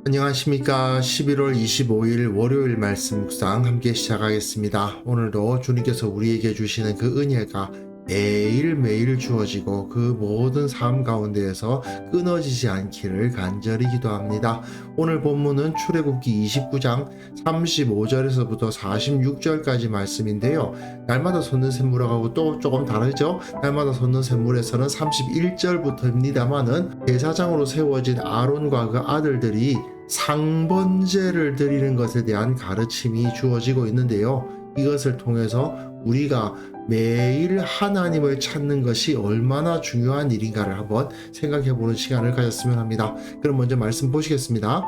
안녕하십니까. 11월 25일 월요일 말씀 묵상 함께 시작하겠습니다. 오늘도 주님께서 우리에게 주시는 그 은혜가 매일매일 주어지고 그 모든 삶 가운데에서 끊어지지 않기를 간절히 기도합니다. 오늘 본문은 출애굽기 29장 35절에서부터 46절까지 말씀인데요. 날마다 솟는 샘물하고 또 조금 다르죠. 날마다 솟는 샘물에서는 31절부터입니다만은 제사장으로 세워진 아론과 그 아들들이 상번제를 드리는 것에 대한 가르침이 주어지고 있는데요. 이것을 통해서 우리가 매일 하나님을 찾는 것이 얼마나 중요한 일인가를 한번 생각해보는 시간을 가졌으면 합니다. 그럼 먼저 말씀 보시겠습니다.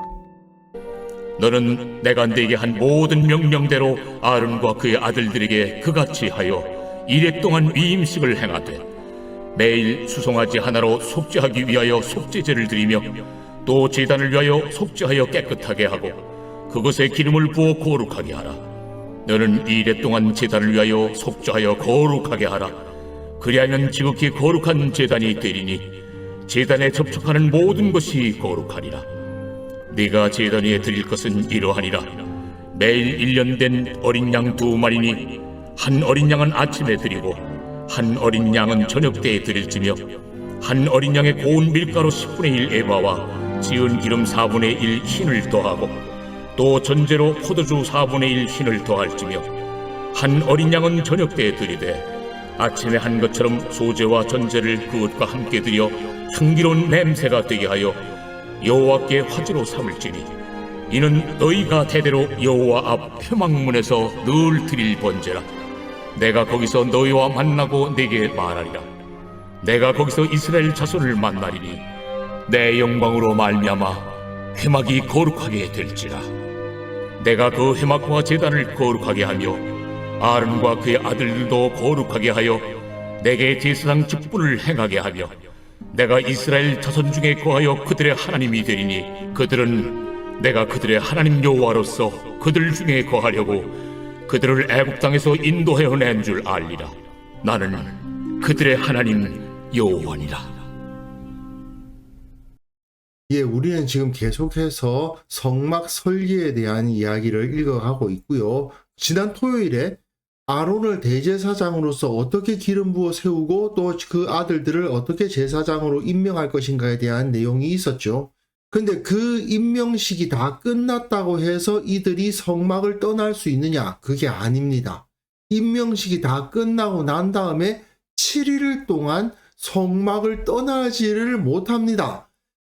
너는 내가 네게 한 모든 명령대로 아론과 그의 아들들에게 그같이 하여 이레 동안 위임식을 행하되 매일 수송아지 하나로 속죄하기 위하여 속죄제를 드리며 또 제단을 위하여 속죄하여 깨끗하게 하고 그것에 기름을 부어 거룩하게 하라. 너는 이레 동안 제단을 위하여 속죄하여 거룩하게 하라. 그리하면 지극히 거룩한 제단이 되리니 제단에 접촉하는 모든 것이 거룩하리라. 네가 제단 위에 드릴 것은 이러하니라. 매일 1년 된 어린 양 2마리니 한 어린 양은 아침에 드리고 한 어린 양은 저녁 때에 드릴지며 한 어린 양의 고운 밀가루 10분의 1 에바와 지은 기름 4분의 1 흰을 더하고 또 전제로 포도주 4분의 1 흰을 더할지며 한 어린 양은 저녁 때에 드리되 아침에 한 것처럼 소제와 전제를 그것과 함께 드려 향기로운 냄새가 되게 하여 여호와께 화제로 삼을지니 이는 너희가 대대로 여호와 앞 회막문에서 늘 드릴 번제라. 내가 거기서 너희와 만나고 네게 말하리라. 내가 거기서 이스라엘 자손을 만나리니 내 영광으로 말미암아 회막이 거룩하게 될지라. 내가 그 회막과 제단을 거룩하게 하며 아론과 그의 아들들도 거룩하게 하여 내게 제사장 직분을 행하게 하며 내가 이스라엘 자손 중에 거하여 그들의 하나님이 되리니 그들은 내가 그들의 하나님 여호와로서 그들 중에 거하려고 그들을 애굽 땅에서 인도하여 낸 줄 알리라. 나는 그들의 하나님 여호와니라. 예, 우리는 지금 계속해서 성막 설계에 대한 이야기를 읽어가고 있고요. 지난 토요일에 아론을 대제사장으로서 어떻게 기름 부어 세우고 또 그 아들들을 어떻게 제사장으로 임명할 것인가에 대한 내용이 있었죠. 근데 그 임명식이 다 끝났다고 해서 이들이 성막을 떠날 수 있느냐? 그게 아닙니다. 임명식이 다 끝나고 난 다음에 7일 동안 성막을 떠나지를 못합니다.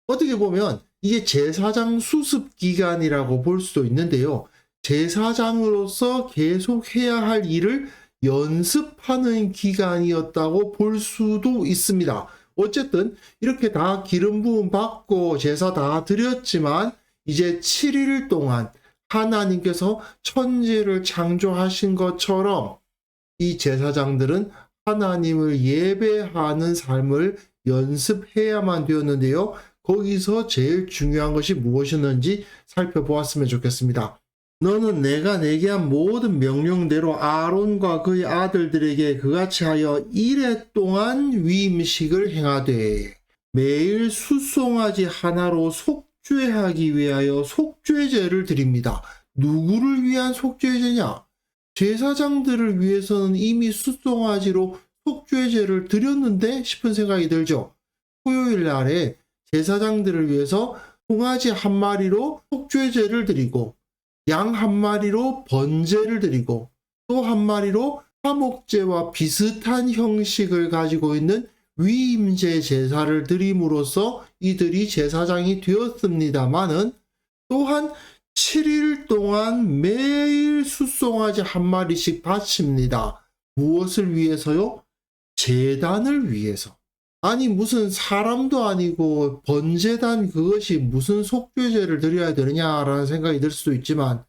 어떻게 보면 이게 제사장 수습 기간이라고 볼 수도 있는데요. 제사장으로서 계속 해야 할 일을 연습하는 기간이었다고 볼 수도 있습니다. 어쨌든 이렇게 다 기름 부음 받고 제사 다 드렸지만 이제 7일 동안 하나님께서 천지를 창조하신 것처럼 이 제사장들은 하나님을 예배하는 삶을 연습해야만 되었는데요. 거기서 제일 중요한 것이 무엇이었는지 살펴보았으면 좋겠습니다. 너는 내가 내게 한 모든 명령대로 아론과 그의 아들들에게 그같이 하여 이레 동안 위임식을 행하되 매일 숫송아지 하나로 속죄하기 위하여 속죄제를 드립니다. 누구를 위한 속죄제냐? 제사장들을 위해서는 이미 숫송아지로 속죄제를 드렸는데 싶은 생각이 들죠. 토요일 날에 제사장들을 위해서 송아지 한 마리로 속죄제를 드리고 양 한 마리로 번제를 드리고 또 한 마리로 화목제와 비슷한 형식을 가지고 있는 위임제 제사를 드림으로써 이들이 제사장이 되었습니다마는 또한 7일 동안 매일 숫송아지 한 마리씩 바칩니다. 무엇을 위해서요? 제단을 위해서. 아니 무슨 사람도 아니고 번제단 그것이 무슨 속죄제를 드려야 되느냐라는 생각이 들 수도 있지만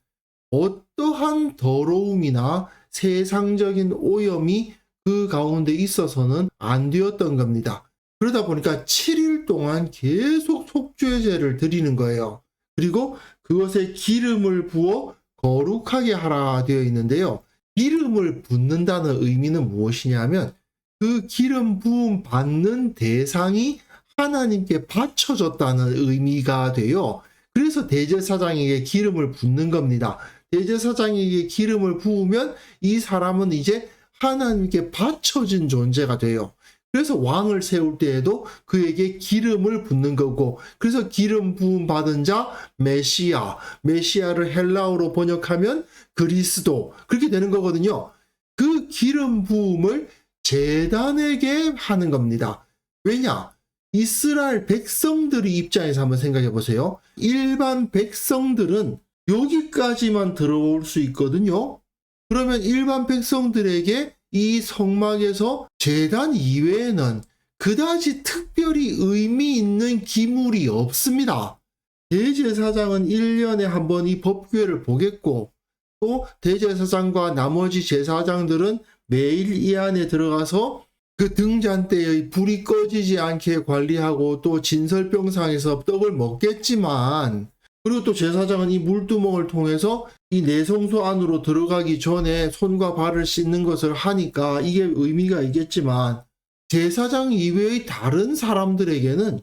어떠한 더러움이나 세상적인 오염이 그 가운데 있어서는 안 되었던 겁니다. 그러다 보니까 7일 동안 계속 속죄제를 드리는 거예요. 그리고 그것에 기름을 부어 거룩하게 하라 되어 있는데요. 기름을 붓는다는 의미는 무엇이냐면 그 기름 부음 받는 대상이 하나님께 바쳐졌다는 의미가 돼요. 그래서 대제사장에게 기름을 붓는 겁니다. 대제사장에게 기름을 부으면 이 사람은 이제 하나님께 바쳐진 존재가 돼요. 그래서 왕을 세울 때에도 그에게 기름을 붓는 거고, 그래서 기름 부음 받은 자 메시아, 메시아를 헬라어로 번역하면 그리스도, 그렇게 되는 거거든요. 그 기름 부음을 제단에게 하는 겁니다. 왜냐? 이스라엘 백성들의 입장에서 한번 생각해 보세요. 일반 백성들은 여기까지만 들어올 수 있거든요. 그러면 일반 백성들에게 이 성막에서 제단 이외에는 그다지 특별히 의미 있는 기물이 없습니다. 대제사장은 1년에 한 번 이 법궤를 보겠고, 또 대제사장과 나머지 제사장들은 매일 이 안에 들어가서 그 등잔대의 불이 꺼지지 않게 관리하고 또 진설병상에서 떡을 먹겠지만, 그리고 또 제사장은 이 물두멍을 통해서 이 내성소 안으로 들어가기 전에 손과 발을 씻는 것을 하니까 이게 의미가 있겠지만, 제사장 이외의 다른 사람들에게는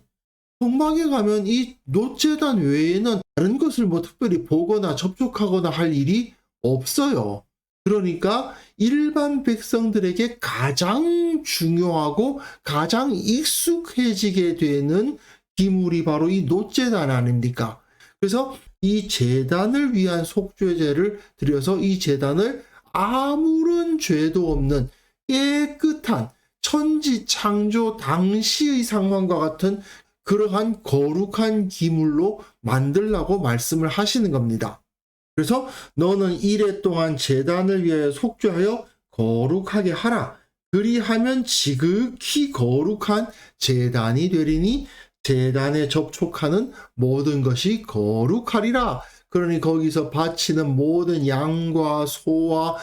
성막에 가면 이 놋제단 외에는 다른 것을 뭐 특별히 보거나 접촉하거나 할 일이 없어요. 그러니까 일반 백성들에게 가장 중요하고 가장 익숙해지게 되는 기물이 바로 이 놋제단 아닙니까? 그래서 이 제단을 위한 속죄제를 드려서 이 제단을 아무런 죄도 없는 깨끗한 천지 창조 당시의 상황과 같은 그러한 거룩한 기물로 만들라고 말씀을 하시는 겁니다. 그래서 너는 이레 동안 제단을 위하여 속죄하여 거룩하게 하라. 그리하면 지극히 거룩한 제단이 되리니 제단에 접촉하는 모든 것이 거룩하리라. 그러니 거기서 바치는 모든 양과 소와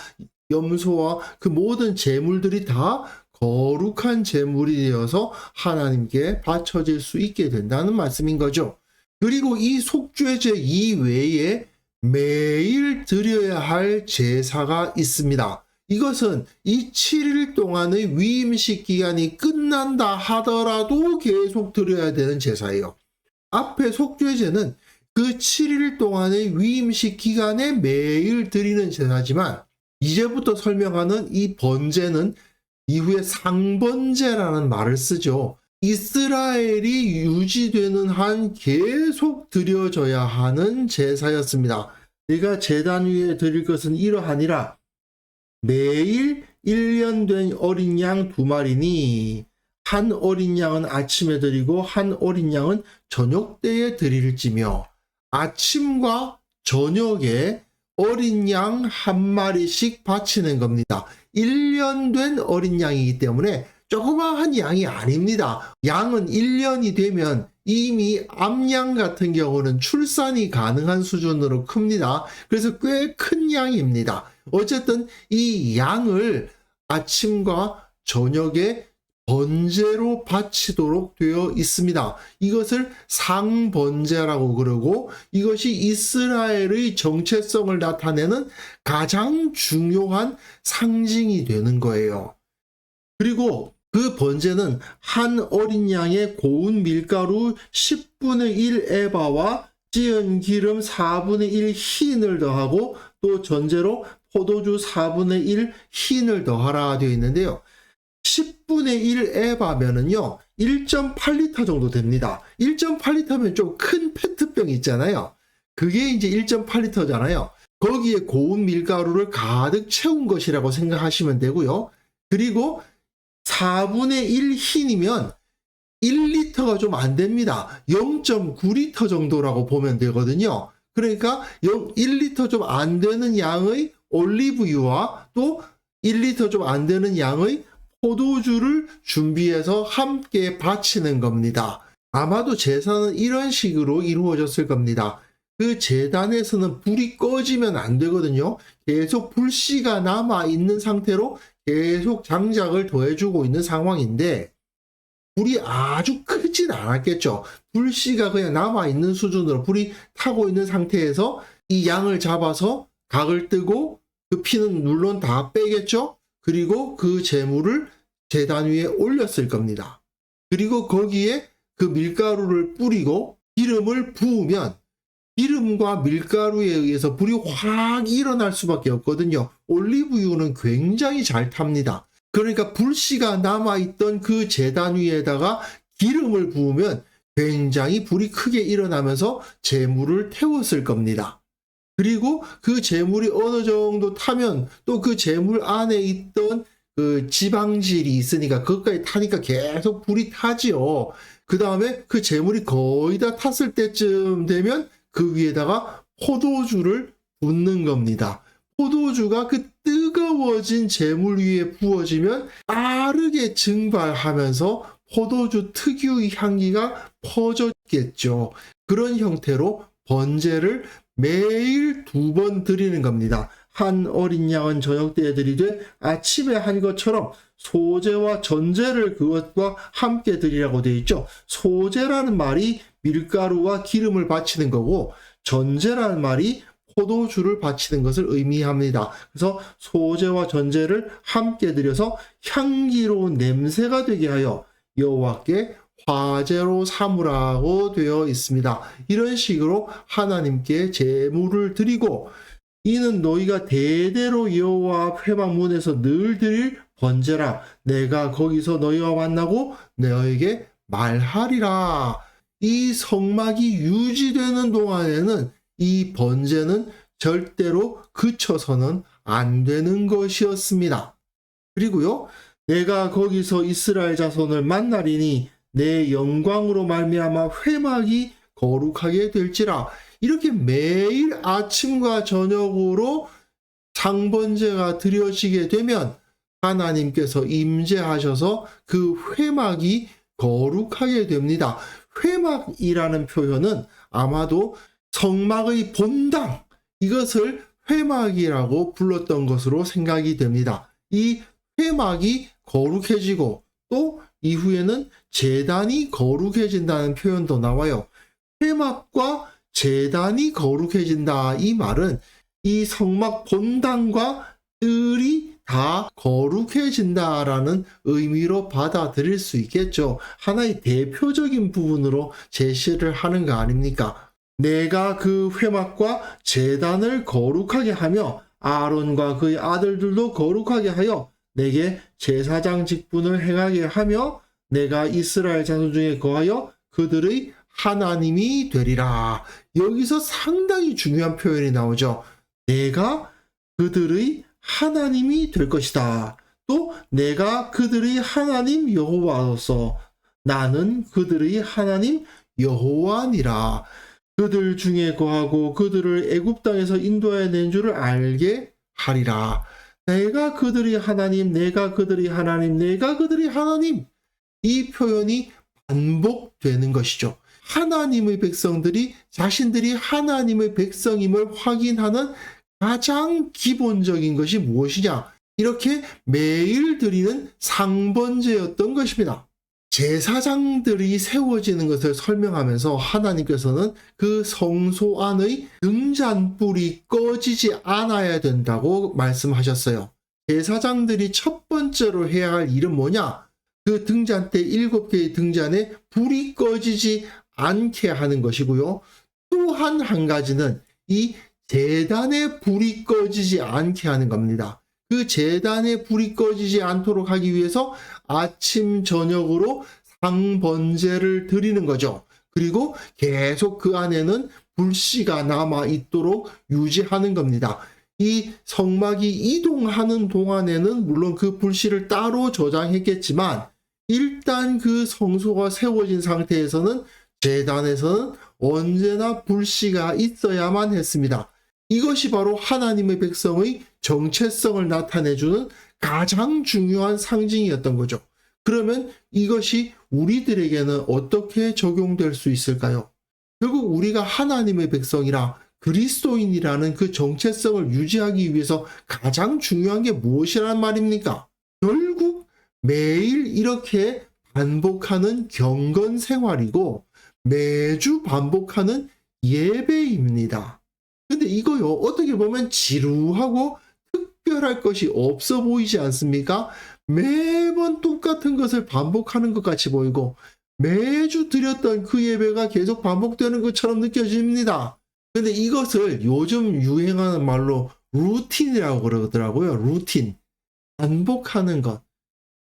염소와 그 모든 제물들이 다 거룩한 제물이 되어서 하나님께 바쳐질 수 있게 된다는 말씀인 거죠. 그리고 이 속죄제 이외에 매일 드려야 할 제사가 있습니다. 이것은 이 7일 동안의 위임식 기간이 끝난다 하더라도 계속 드려야 되는 제사예요. 앞에 속죄제는 그 7일 동안의 위임식 기간에 매일 드리는 제사지만, 이제부터 설명하는 이 번제는 이후에 상번제라는 말을 쓰죠. 이스라엘이 유지되는 한 계속 드려져야 하는 제사였습니다. 내가 제단 위에 드릴 것은 이러하니라. 매일 1년 된 어린 양 2마리니 한 어린 양은 아침에 드리고 한 어린 양은 저녁 때에 드릴지며, 아침과 저녁에 어린 양 1마리씩 바치는 겁니다. 1년 된 어린 양이기 때문에 조그마한 양이 아닙니다. 양은 1년이 되면 이미 암양 같은 경우는 출산이 가능한 수준으로 큽니다. 그래서 꽤 큰 양입니다. 어쨌든 이 양을 아침과 저녁에 번제로 바치도록 되어 있습니다. 이것을 상번제라고 그러고, 이것이 이스라엘의 정체성을 나타내는 가장 중요한 상징이 되는 거예요. 그리고 그 번제는 한 어린 양의 고운 밀가루 10분의 1 에바와 찌은 기름 4분의 1 흰을 더하고, 또 전제로 포도주 4분의 1 흰을 더하라 되어 있는데요. 10분의 1 에바면은요 1.8리터 정도 됩니다. 1.8리터면 좀 큰 페트병 있잖아요. 그게 이제 1.8리터잖아요. 거기에 고운 밀가루를 가득 채운 것이라고 생각하시면 되고요. 그리고 4분의 1 흰이면 1리터가 좀 안 됩니다. 0.9리터 정도라고 보면 되거든요. 그러니까 1리터 좀 안 되는 양의 올리브유와 또 1리터 좀 안 되는 양의 포도주를 준비해서 함께 바치는 겁니다. 아마도 제사는 이런 식으로 이루어졌을 겁니다. 그 제단에서는 불이 꺼지면 안 되거든요. 계속 불씨가 남아있는 상태로 계속 장작을 더해주고 있는 상황인데, 불이 아주 크진 않았겠죠. 불씨가 그냥 남아있는 수준으로 불이 타고 있는 상태에서 이 양을 잡아서 각을 뜨고 그 피는 물론 다 빼겠죠. 그리고 그 제물을 제단 위에 올렸을 겁니다. 그리고 거기에 그 밀가루를 뿌리고 기름을 부으면 기름과 밀가루에 의해서 불이 확 일어날 수밖에 없거든요. 올리브유는 굉장히 잘 탑니다. 그러니까 불씨가 남아있던 그 제단 위에다가 기름을 부으면 굉장히 불이 크게 일어나면서 재물을 태웠을 겁니다. 그리고 그 재물이 어느 정도 타면 또 그 재물 안에 있던 그 지방질이 있으니까 그것까지 타니까 계속 불이 타지요. 그 다음에 그 재물이 거의 다 탔을 때쯤 되면 그 위에다가 포도주를 붓는 겁니다. 포도주가 그 뜨거워진 재물 위에 부어지면 빠르게 증발하면서 포도주 특유의 향기가 퍼졌겠죠. 그런 형태로 번제를 매일 2번 드리는 겁니다. 한 어린 양은 저녁 때에 드리되 아침에 한 것처럼 소제와 전제를 그것과 함께 드리라고 되어 있죠. 소제라는 말이 밀가루와 기름을 바치는 거고 전제라는 말이 포도주를 바치는 것을 의미합니다. 그래서 소제와 전제를 함께 드려서 향기로운 냄새가 되게 하여 여호와께 화제로 삼으라고 되어 있습니다. 이런 식으로 하나님께 제물을 드리고 이는 너희가 대대로 여호와 회막문에서 늘 드릴 번제라. 내가 거기서 너희와 만나고 너에게 말하리라. 이 성막이 유지되는 동안에는 이 번제는 절대로 그쳐서는 안 되는 것이었습니다. 그리고요, 내가 거기서 이스라엘 자손을 만나리니 내 영광으로 말미암아 회막이 거룩하게 될지라. 이렇게 매일 아침과 저녁으로 상번제가 드려지게 되면 하나님께서 임재하셔서 그 회막이 거룩하게 됩니다. 회막이라는 표현은 아마도 성막의 본당, 이것을 회막이라고 불렀던 것으로 생각이 됩니다. 이 회막이 거룩해지고 또 이후에는 제단이 거룩해진다는 표현도 나와요. 회막과 제단이 거룩해진다, 이 말은 이 성막 본당과 뜰이 다 거룩해진다라는 의미로 받아들일 수 있겠죠. 하나의 대표적인 부분으로 제시를 하는 거 아닙니까? 내가 그 회막과 제단을 거룩하게 하며 아론과 그의 아들들도 거룩하게 하여 내게 제사장 직분을 행하게 하며 내가 이스라엘 자손 중에 거하여 그들의 하나님이 되리라. 여기서 상당히 중요한 표현이 나오죠. 내가 그들의 하나님이 될 것이다. 또 내가 그들의 하나님 여호와로서 나는 그들의 하나님 여호와니라. 그들 중에 거하고 그들을 애굽 땅에서 인도해 낸 줄을 알게 하리라. 내가 그들의 하나님, 내가 그들의 하나님, 내가 그들의 하나님. 이 표현이 반복되는 것이죠. 하나님의 백성들이 자신들이 하나님의 백성임을 확인하는 가장 기본적인 것이 무엇이냐? 이렇게 매일 드리는 상번제였던 것입니다. 제사장들이 세워지는 것을 설명하면서 하나님께서는 그 성소 안의 등잔불이 꺼지지 않아야 된다고 말씀하셨어요. 제사장들이 첫 번째로 해야 할 일은 뭐냐? 그 등잔대 7개의 등잔에 불이 꺼지지 않게 하는 것이고요. 또 한 가지는 이 제단에 불이 꺼지지 않게 하는 겁니다. 그 제단에 불이 꺼지지 않도록 하기 위해서 아침 저녁으로 상번제를 드리는 거죠. 그리고 계속 그 안에는 불씨가 남아 있도록 유지하는 겁니다. 이 성막이 이동하는 동안에는 물론 그 불씨를 따로 저장했겠지만 일단 그 성소가 세워진 상태에서는 제단에서는 언제나 불씨가 있어야만 했습니다. 이것이 바로 하나님의 백성의 정체성을 나타내주는 가장 중요한 상징이었던 거죠. 그러면 이것이 우리들에게는 어떻게 적용될 수 있을까요? 결국 우리가 하나님의 백성이라 그리스도인이라는 그 정체성을 유지하기 위해서 가장 중요한 게 무엇이란 말입니까? 결국 매일 이렇게 반복하는 경건 생활이고 매주 반복하는 예배입니다. 근데 이거요, 어떻게 보면 지루하고 특별할 것이 없어 보이지 않습니까? 매번 똑같은 것을 반복하는 것 같이 보이고 매주 드렸던 그 예배가 계속 반복되는 것처럼 느껴집니다. 근데 이것을 요즘 유행하는 말로 루틴이라고 그러더라고요. 루틴. 반복하는 것.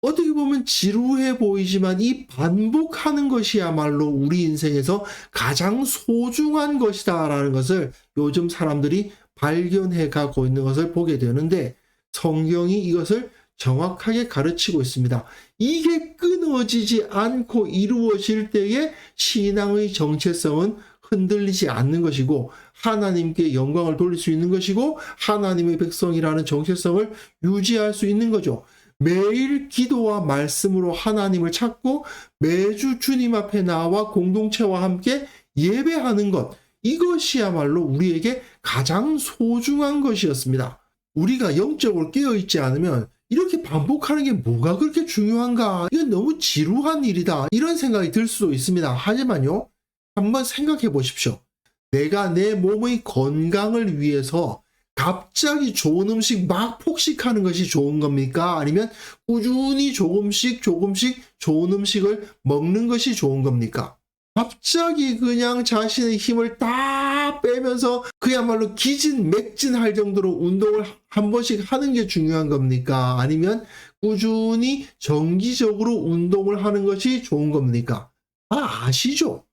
어떻게 보면 지루해 보이지만 이 반복하는 것이야말로 우리 인생에서 가장 소중한 것이다라는 것을 요즘 사람들이 발견해 가고 있는 것을 보게 되는데, 성경이 이것을 정확하게 가르치고 있습니다. 이게 끊어지지 않고 이루어질 때에 신앙의 정체성은 흔들리지 않는 것이고 하나님께 영광을 돌릴 수 있는 것이고 하나님의 백성이라는 정체성을 유지할 수 있는 거죠. 매일 기도와 말씀으로 하나님을 찾고 매주 주님 앞에 나와 공동체와 함께 예배하는 것, 이것이야말로 우리에게 가장 소중한 것이었습니다. 우리가 영적으로 깨어있지 않으면 이렇게 반복하는 게 뭐가 그렇게 중요한가? 이건 너무 지루한 일이다. 이런 생각이 들 수도 있습니다. 하지만요, 한번 생각해 보십시오. 내가 내 몸의 건강을 위해서 갑자기 좋은 음식 막 폭식하는 것이 좋은 겁니까? 아니면 꾸준히 조금씩 좋은 음식을 먹는 것이 좋은 겁니까? 갑자기 그냥 자신의 힘을 다 빼면서 그야말로 기진맥진할 정도로 운동을 한 번씩 하는 게 중요한 겁니까? 아니면 꾸준히 정기적으로 운동을 하는 것이 좋은 겁니까? 아시죠?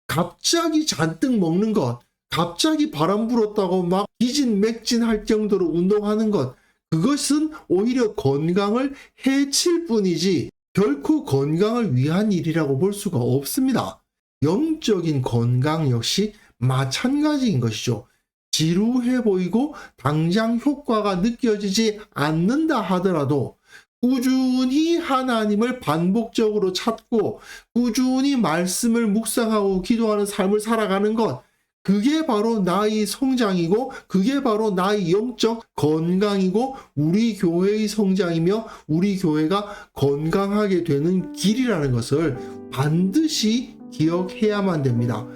갑자기 잔뜩 먹는 것, 갑자기 바람 불었다고 막 기진맥진할 정도로 운동하는 것, 그것은 오히려 건강을 해칠 뿐이지 결코 건강을 위한 일이라고 볼 수가 없습니다. 영적인 건강 역시 마찬가지인 것이죠. 지루해 보이고 당장 효과가 느껴지지 않는다 하더라도 꾸준히 하나님을 반복적으로 찾고 꾸준히 말씀을 묵상하고 기도하는 삶을 살아가는 것, 그게 바로 나의 성장이고 그게 바로 나의 영적 건강이고 우리 교회의 성장이며 우리 교회가 건강하게 되는 길이라는 것을 반드시 기억해야만 됩니다.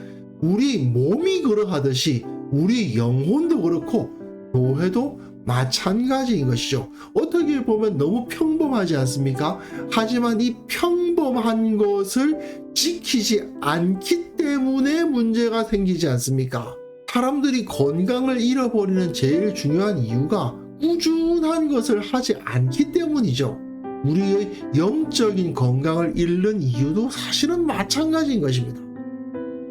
우리 몸이 그러하듯이 우리 영혼도 그렇고 교회도 마찬가지인 것이죠. 어떻게 보면 너무 평범하지 않습니까? 하지만 이 평범한 것을 지키지 않기 때문에 문제가 생기지 않습니까? 사람들이 건강을 잃어버리는 제일 중요한 이유가 꾸준한 것을 하지 않기 때문이죠. 우리의 영적인 건강을 잃는 이유도 사실은 마찬가지인 것입니다.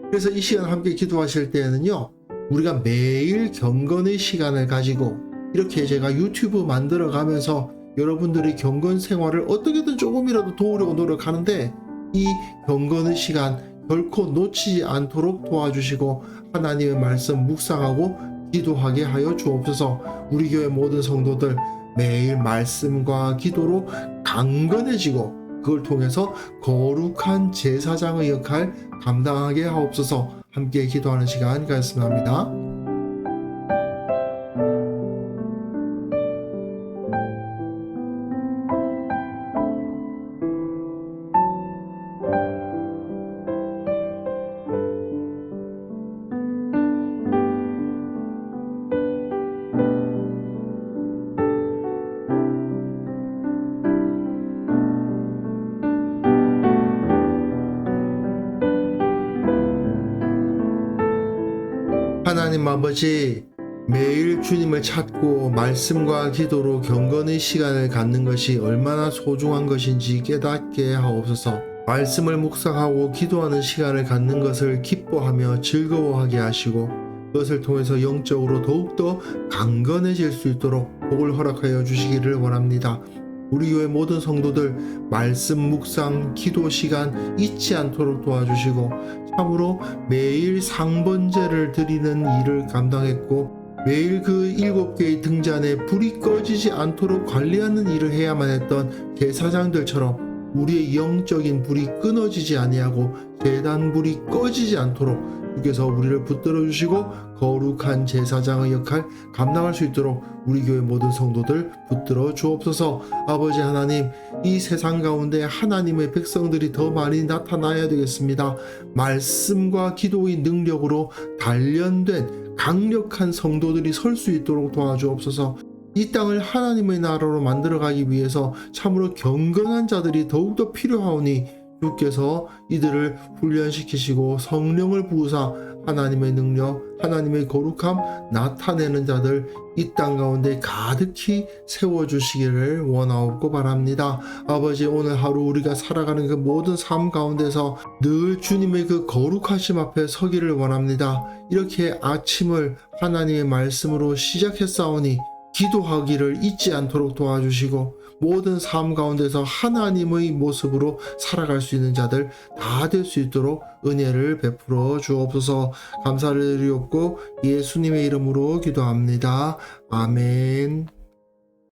그래서 이 시간 함께 기도하실 때에는요, 우리가 매일 경건의 시간을 가지고 이렇게 제가 유튜브 만들어 가면서 여러분들의 경건 생활을 어떻게든 조금이라도 도우려고 노력하는데, 이 경건의 시간 결코 놓치지 않도록 도와주시고 하나님의 말씀 묵상하고 기도하게 하여 주옵소서. 우리 교회 모든 성도들 매일 말씀과 기도로 강건해지고 그걸 통해서 거룩한 제사장의 역할 감당하게 하옵소서. 함께 기도하는 시간 가졌으면 합니다. 하나님 아버지, 매일 주님을 찾고 말씀과 기도로 경건의 시간을 갖는 것이 얼마나 소중한 것인지 깨닫게 하옵소서. 말씀을 묵상하고 기도하는 시간을 갖는 것을 기뻐하며 즐거워하게 하시고 그것을 통해서 영적으로 더욱더 강건해질 수 있도록 복을 허락하여 주시기를 원합니다. 우리 교회 모든 성도들 말씀 묵상 기도 시간 잊지 않도록 도와주시고 참으로 매일 상번제를 드리는 일을 감당했고 매일 그 7개의 등잔에 불이 꺼지지 않도록 관리하는 일을 해야만 했던 제사장들처럼 우리의 영적인 불이 끊어지지 아니하고 제단 불이 꺼지지 않도록 주께서 우리를 붙들어 주시고 거룩한 제사장의 역할 감당할 수 있도록 우리 교회 모든 성도들 붙들어 주옵소서. 아버지 하나님, 이 세상 가운데 하나님의 백성들이 더 많이 나타나야 되겠습니다. 말씀과 기도의 능력으로 단련된 강력한 성도들이 설 수 있도록 도와주옵소서. 이 땅을 하나님의 나라로 만들어가기 위해서 참으로 경건한 자들이 더욱더 필요하오니 주께서 이들을 훈련시키시고 성령을 부으사 하나님의 능력, 하나님의 거룩함 나타내는 자들 이 땅 가운데 가득히 세워주시기를 원하옵고 바랍니다. 아버지, 오늘 하루 우리가 살아가는 그 모든 삶 가운데서 늘 주님의 그 거룩하심 앞에 서기를 원합니다. 이렇게 아침을 하나님의 말씀으로 시작했사오니 기도하기를 잊지 않도록 도와주시고 모든 삶 가운데서 하나님의 모습으로 살아갈 수 있는 자들 다 될 수 있도록 은혜를 베풀어 주옵소서. 감사를 드리옵고 예수님의 이름으로 기도합니다. 아멘.